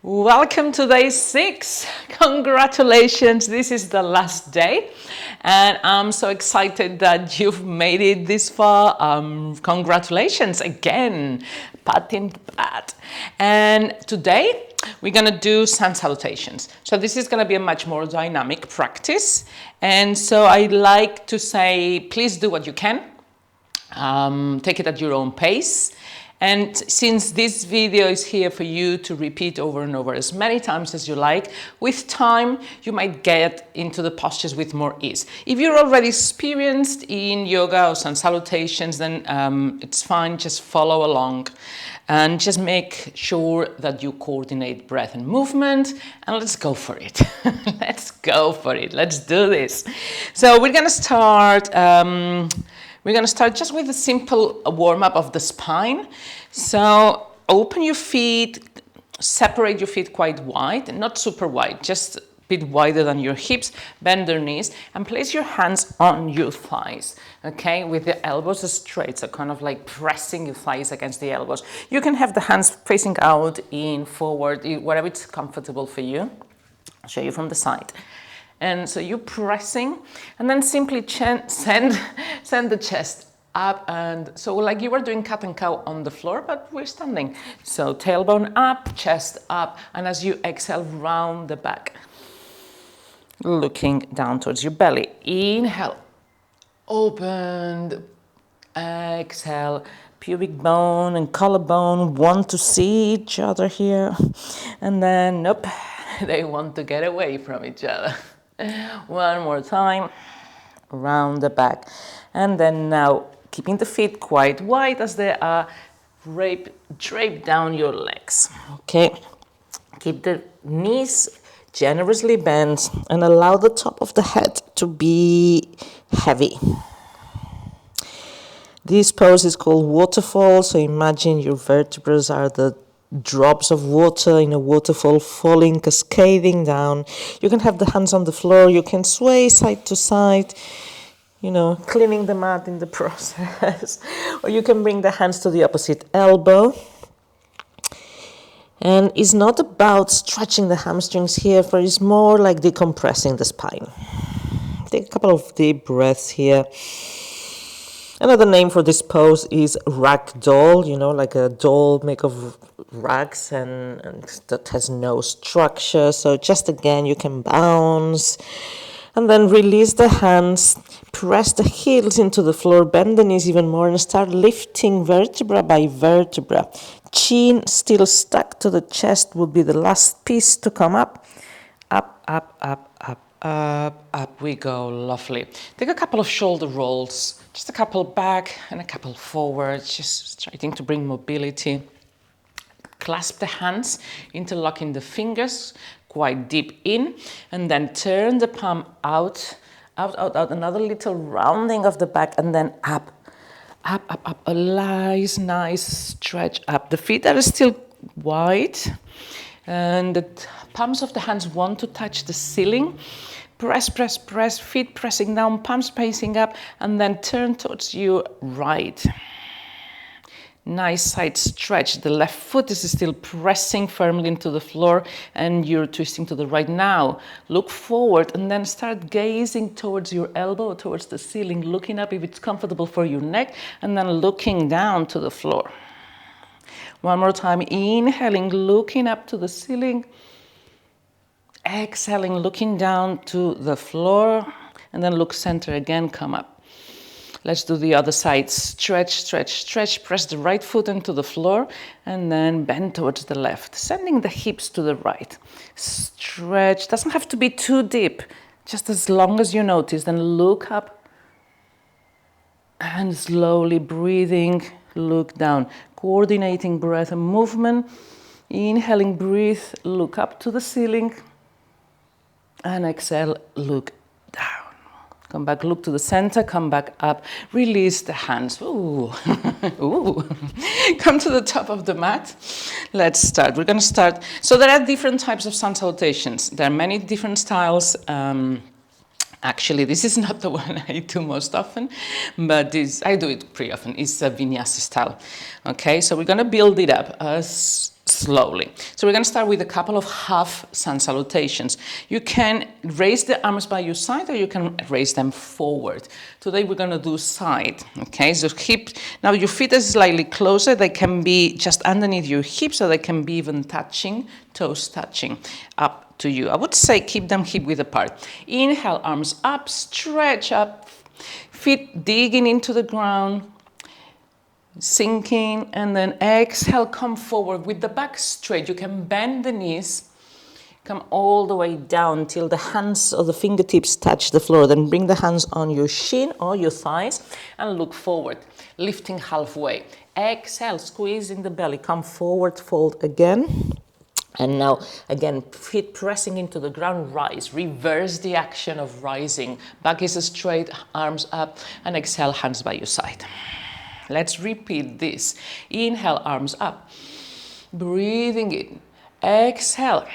Welcome to day 6. Congratulations, this is the last day and I'm so excited that you've made it this far. Congratulations again, pat in the pat. And today we're going to do Sun Salutations. So this is going to be a much more dynamic practice, and so I like to say please do what you can. Take it at your own pace. And since this video is here for you to repeat over and over as many times as you like, with time you might get into the postures with more ease. If you're already experienced in yoga or Sun Salutations, then it's fine, just follow along and just make sure that you coordinate breath and movement, and let's go for it. Let's go for it, let's do this. So we're gonna start just with a simple warm-up of the spine. So open your feet, separate your feet quite wide, not super wide, just a bit wider than your hips, bend your knees, and place your hands on your thighs, okay, with the elbows straight, so kind of like pressing your thighs against the elbows. You can have the hands facing out, in, forward, whatever it's comfortable for you. I'll show you from the side. And so you're pressing, and then simply send the chest up, and so like you were doing cat and cow on the floor, but we're standing. So tailbone up, chest up, and as you exhale, round the back, looking down towards your belly. Inhale, open, exhale, pubic bone and collarbone want to see each other here, and then nope, they want to get away from each other. One more time, round the back, and then now keeping the feet quite wide as they are, drape down your legs, okay? Keep the knees generously bent and allow the top of the head to be heavy. This pose is called waterfall, so imagine your vertebrae are the drops of water in a waterfall falling, cascading down. You can have the hands on the floor, you can sway side to side, you know, cleaning the mat in the process. Or you can bring the hands to the opposite elbow. And it's not about stretching the hamstrings here, but it's more like decompressing the spine. Take a couple of deep breaths here. Another name for this pose is rag doll, you know, like a doll made of rags and that has no structure. So just again, you can bounce and then release the hands, press the heels into the floor, bend the knees even more and start lifting vertebra by vertebra. Chin still stuck to the chest would be the last piece to come up. Up, up, up, up, up, up we go, lovely. Take a couple of shoulder rolls, just a couple back and a couple forward, just trying to bring mobility. Clasp the hands, interlocking the fingers quite deep in, and then turn the palm out, out, out, out, another little rounding of the back, and then up, up, up, up, a nice stretch up. The feet are still wide, and the palms of the hands want to touch the ceiling. Press, press, press, feet pressing down, palms facing up, and then turn towards your right. Nice side stretch. The left foot is still pressing firmly into the floor, and you're twisting to the right. Now, look forward and then start gazing towards your elbow, towards the ceiling, looking up if it's comfortable for your neck, and then looking down to the floor. One more time, inhaling, looking up to the ceiling. Exhaling, looking down to the floor, and then look center again, come up. Let's do the other side. Stretch, stretch, stretch. Press the right foot into the floor, and then bend towards the left, sending the hips to the right. Stretch, doesn't have to be too deep, just as long as you notice. Then look up, and slowly breathing, look down. Coordinating breath and movement. Inhaling, breathe, look up to the ceiling. And exhale, look down. Come back, look to the center, come back up, release the hands. Ooh, ooh. Come to the top of the mat. Let's start. We're going to start. So there are different types of Sun Salutations. There are many different styles. Actually, this is not the one I do most often, but I do it pretty often. It's a Vinyasa style. Okay, so we're going to build it up as slowly. So we're going to start with a couple of half sun salutations. You can raise the arms by your side or you can raise them forward. Today we're going to do side. Okay, so hip. Now your feet are slightly closer. They can be just underneath your hips, so they can be even touching, toes touching. Up to you. I would say keep them hip width apart. Inhale, arms up, stretch up, feet digging into the ground. Sinking, and then exhale, come forward with the back straight. You can bend the knees, come all the way down till the hands or the fingertips touch the floor. Then bring the hands on your shin or your thighs and look forward, lifting halfway. Exhale, squeezing the belly, come forward, fold again. And now, again, feet pressing into the ground, rise. Reverse the action of rising. Back is straight, arms up, and exhale, hands by your side. Let's repeat this. Inhale, arms up. Breathing in. Exhale.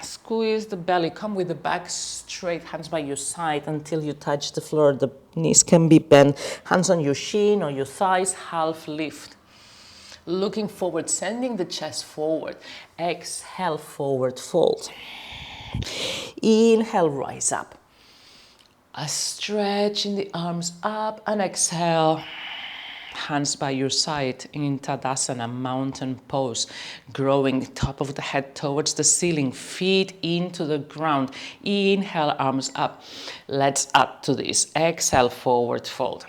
Squeeze the belly. Come with the back straight, hands by your side until you touch the floor. The knees can be bent. Hands on your shin or your thighs, half lift. Looking forward, sending the chest forward. Exhale, forward fold. Inhale, rise up. A stretch in the arms up and exhale. Hands by your side in Tadasana, mountain pose, growing top of the head towards the ceiling, feet into the ground. Inhale, arms up. Let's add to this. Exhale, forward fold.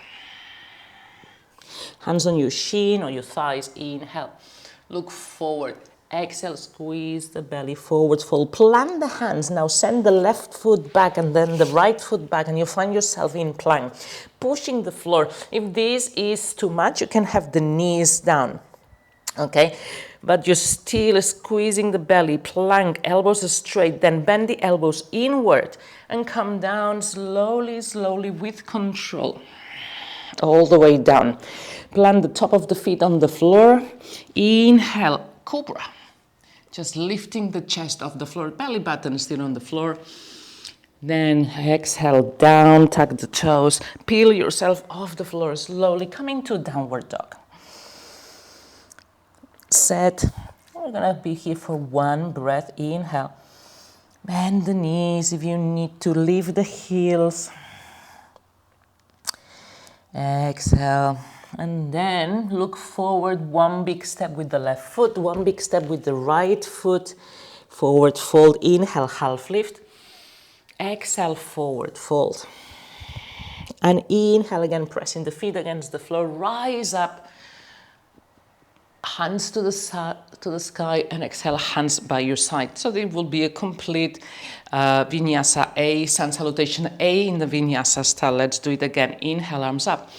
Hands on your shin or your thighs. Inhale, look forward. Exhale, squeeze the belly, forward fold. Plant the hands. Now send the left foot back and then the right foot back, and you find yourself in plank, pushing the floor. If this is too much, you can have the knees down, okay? But you're still squeezing the belly, plank, elbows straight, then bend the elbows inward and come down slowly, slowly with control. All the way down. Plant the top of the feet on the floor. Inhale, cobra. Just lifting the chest off the floor, belly button still on the floor. Then exhale, down, tuck the toes, peel yourself off the floor slowly, coming to downward dog. Set. We're gonna be here for one breath. Inhale. Bend the knees if you need to, lift the heels. Exhale. And then look forward, one big step with the left foot, one big step with the right foot. Forward fold, inhale, half lift. Exhale, forward fold. And inhale again, pressing the feet against the floor, rise up. Hands to the sky, and exhale, hands by your side. So it will be a complete Vinyasa A, Sun Salutation A in the Vinyasa style. Let's do it again. Inhale, arms up.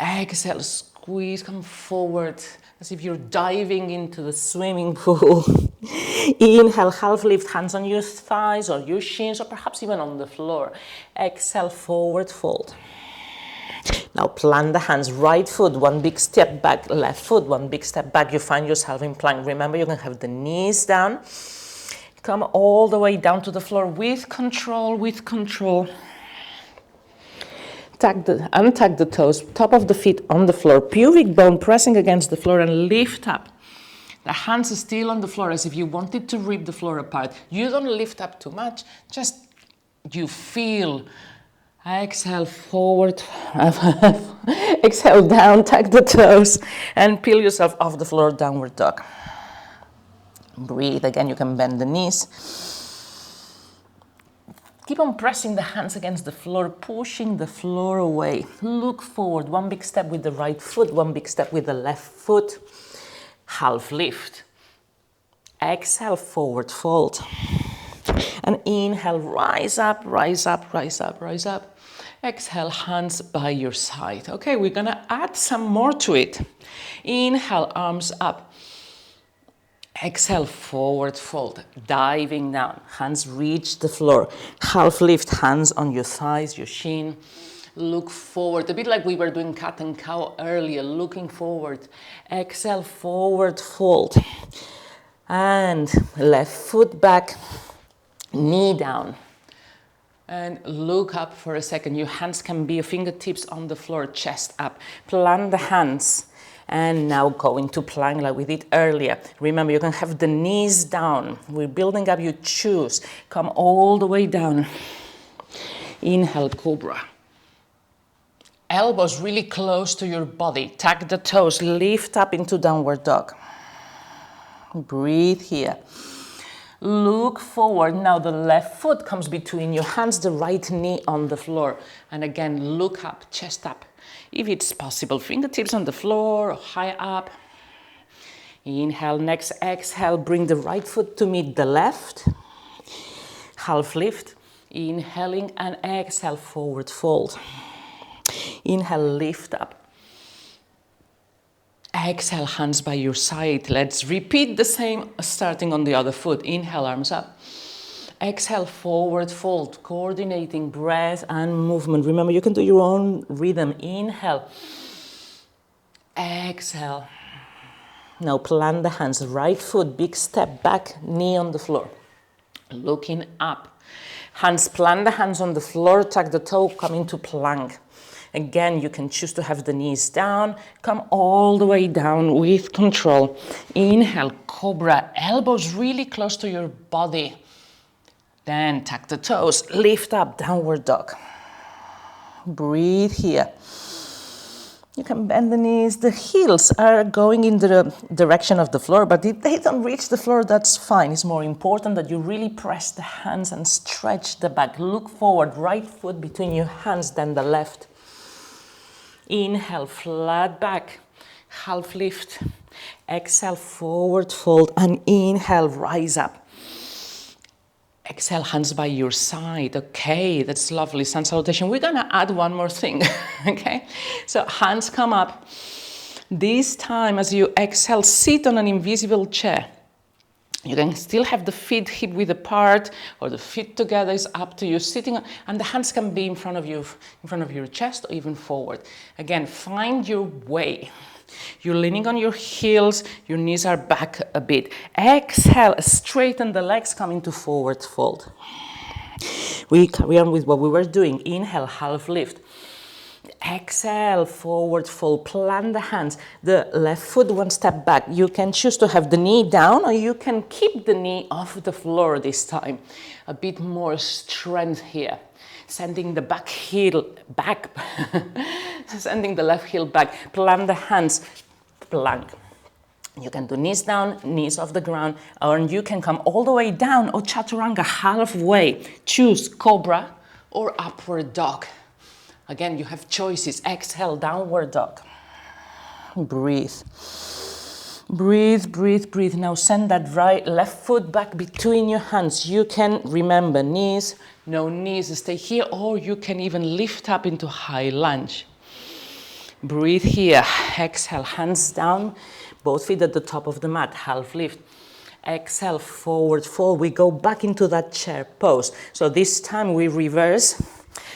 Exhale, squeeze, come forward as if you're diving into the swimming pool. Inhale, half lift, hands on your thighs or your shins or perhaps even on the floor. Exhale, forward fold. Now plant the hands, right foot, one big step back, left foot, one big step back. You find yourself in plank. Remember, you can have the knees down. Come all the way down to the floor with control, with control. Untuck the toes, top of the feet on the floor, pubic bone pressing against the floor and lift up. The hands are still on the floor as if you wanted to rip the floor apart. You don't lift up too much, just you feel. Exhale, forward. Exhale, down, tuck the toes and peel yourself off the floor, downward dog. Breathe again, you can bend the knees. Keep on pressing the hands against the floor, pushing the floor away. Look forward, one big step with the right foot, one big step with the left foot. Half lift. Exhale, forward fold. And inhale, rise up, rise up, rise up, rise up. Exhale, hands by your side. Okay, we're gonna add some more to it. Inhale, arms up. Exhale, forward fold, diving down. Hands reach the floor. Half lift, hands on your thighs, your shin. Look forward, a bit like we were doing cat and cow earlier, looking forward. Exhale, forward fold. And left foot back, knee down. And look up for a second. Your hands can be your fingertips on the floor, chest up. Plant the hands. And now go into plank like we did earlier. Remember, you can have the knees down. We're building up, you choose. Come all the way down. Inhale, cobra. Elbows really close to your body. Tuck the toes, lift up into downward dog. Breathe here. Look forward. Now the left foot comes between your hands, the right knee on the floor. And again, look up, chest up. If it's possible, fingertips on the floor, or high up. Inhale, next exhale, bring the right foot to meet the left. Half lift. Inhaling and exhale, forward fold. Inhale, lift up. Exhale, hands by your side. Let's repeat the same, starting on the other foot. Inhale, arms up. Exhale, forward fold, coordinating breath and movement. Remember, you can do your own rhythm. Inhale. Exhale. Now plant the hands, right foot, big step back, knee on the floor. Looking up. Hands, plant the hands on the floor, tuck the toe, come into plank. Again, you can choose to have the knees down. Come all the way down with control. Inhale, cobra. Elbows really close to your body. Then tuck the toes. Lift up, downward dog. Breathe here. You can bend the knees. The heels are going in the direction of the floor, but if they don't reach the floor, that's fine. It's more important that you really press the hands and stretch the back. Look forward, right foot between your hands, then the left. Inhale, flat back, half lift. Exhale, forward fold, and inhale, rise up. Exhale, hands by your side. Okay, that's lovely. Sun salutation. We're gonna add one more thing, okay? So hands come up. This time, as you exhale, sit on an invisible chair. You can still have the feet hip width apart or the feet together, is up to you. Sitting, and the hands can be in front of you, in front of your chest or even forward. Again, find your way. You're leaning on your heels, your knees are back a bit. Exhale, straighten the legs, come into forward fold. We carry on with what we were doing. Inhale, half lift. Exhale, forward fold, plant the hands, the left foot one step back. You can choose to have the knee down or you can keep the knee off the floor this time. A bit more strength here. Sending the back heel back, sending the left heel back. Plant the hands, plank. You can do knees down, knees off the ground, or you can come all the way down or chaturanga halfway. Choose cobra or upward dog. Again, you have choices. Exhale, downward dog. Breathe. Breathe, breathe, breathe. Now send that left foot back between your hands. You can remember knees, no knees, stay here, or you can even lift up into high lunge. Breathe here. Exhale, hands down, both feet at the top of the mat, half lift. Exhale, forward fold. We go back into that chair pose. So this time we reverse.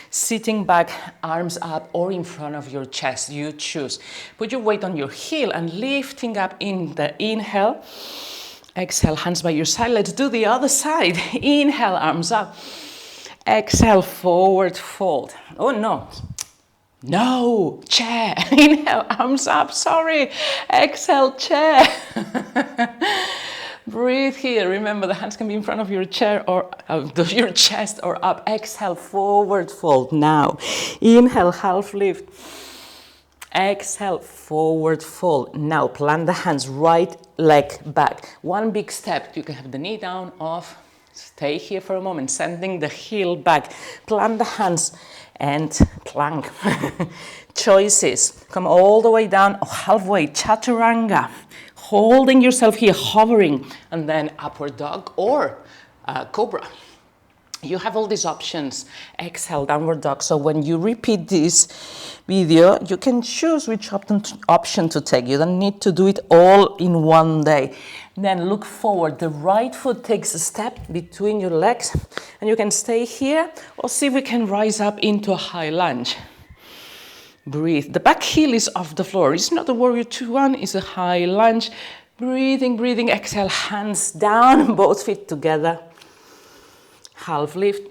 Sitting back, arms up or in front of your chest, you choose. Put your weight on your heel and lifting up in the inhale. Exhale, hands by your side. Let's do the other side. Inhale, arms up. Exhale, forward fold. Oh no. No, chair. Inhale, arms up. Sorry. Exhale, chair. Breathe here. Remember, the hands can be in front of your chair or your chest or up. Exhale, forward fold. Now, inhale, half lift. Exhale, forward fold. Now, plant the hands, right leg back. One big step. You can have the knee down, off. Stay here for a moment, sending the heel back. Plant the hands and plank. Choices. Come all the way down, halfway, chaturanga. Holding yourself here, hovering, and then upward dog or cobra. You have all these options. Exhale, downward dog. So when you repeat this video, you can choose which option to take. You don't need to do it all in one day. Then look forward. The right foot takes a step between your legs, and you can stay here or see if we can rise up into a high lunge. Breathe. The back heel is off the floor. It's not a warrior 2-1, it's a high lunge. Breathing, breathing. Exhale, hands down, both feet together. Half lift,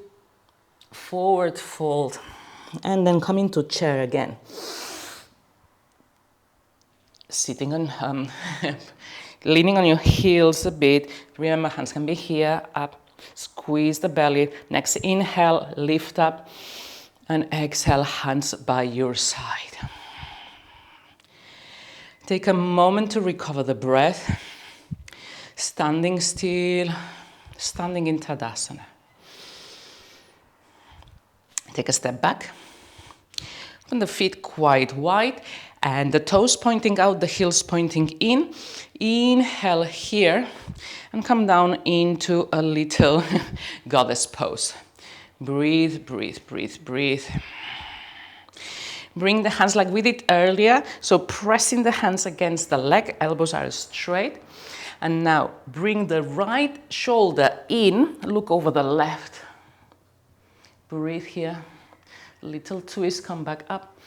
forward fold, and then come into chair again. sitting on, leaning on your heels a bit. Remember, hands can be here, up, squeeze the belly. Next inhale, lift up, and exhale, hands by your side. Take a moment to recover the breath. Standing still, standing in Tadasana. Take a step back. Open the feet quite wide and the toes pointing out, the heels pointing in. Inhale here and come down into a little goddess pose. Breathe, breathe, breathe, breathe. Bring the hands like we did earlier. So pressing the hands against the leg, elbows are straight. And now bring the right shoulder in, look over the left. Breathe here. Little twist, come back up.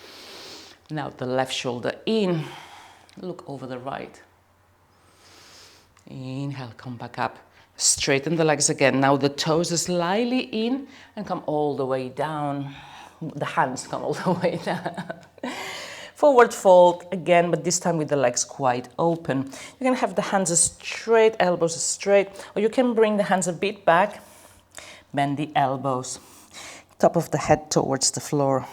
Now the left shoulder in, look over the right. Inhale, come back up. Straighten the legs again. Now the toes slightly in and come all the way down. The hands come all the way down. Forward fold again, but this time with the legs quite open. You can have the hands straight, elbows straight, or you can bring the hands a bit back. Bend the elbows. Top of the head towards the floor.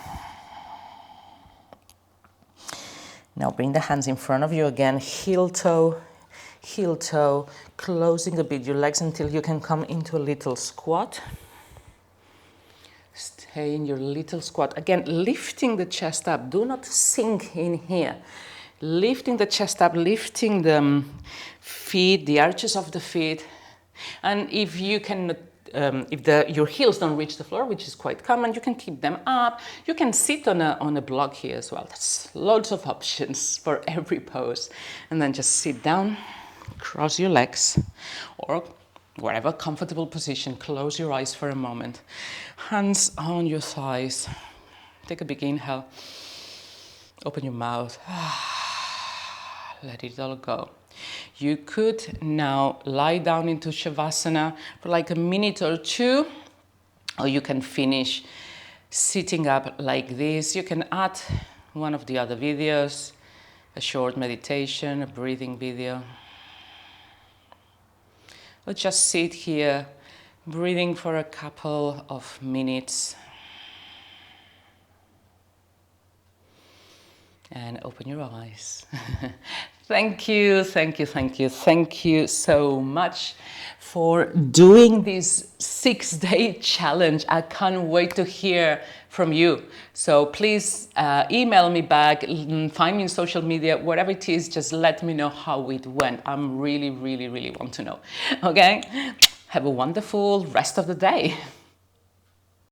Now bring the hands in front of you again, heel toe, closing a bit your legs until you can come into a little squat. Stay in your little squat. Again, lifting the chest up. Do not sink in here. Lifting the chest up, lifting the feet, the arches of the feet. And if you can, your heels don't reach the floor, which is quite common, you can keep them up. You can sit on a block here as well. That's loads of options for every pose. And then just sit down, cross your legs, or whatever comfortable position. Close your eyes for a moment. Hands on your thighs. Take a big inhale. Open your mouth. Let it all go. You could now lie down into Shavasana for like a minute or two, or you can finish sitting up like this. You can add one of the other videos, a short meditation, a breathing video. Or just sit here, breathing for a couple of minutes. And open your eyes. Thank you so much for doing this 6-day challenge. I can't wait to hear from you. So please email me back, find me in social media, whatever it is, just let me know how it went. I'm really want to know. Okay? Have a wonderful rest of the day.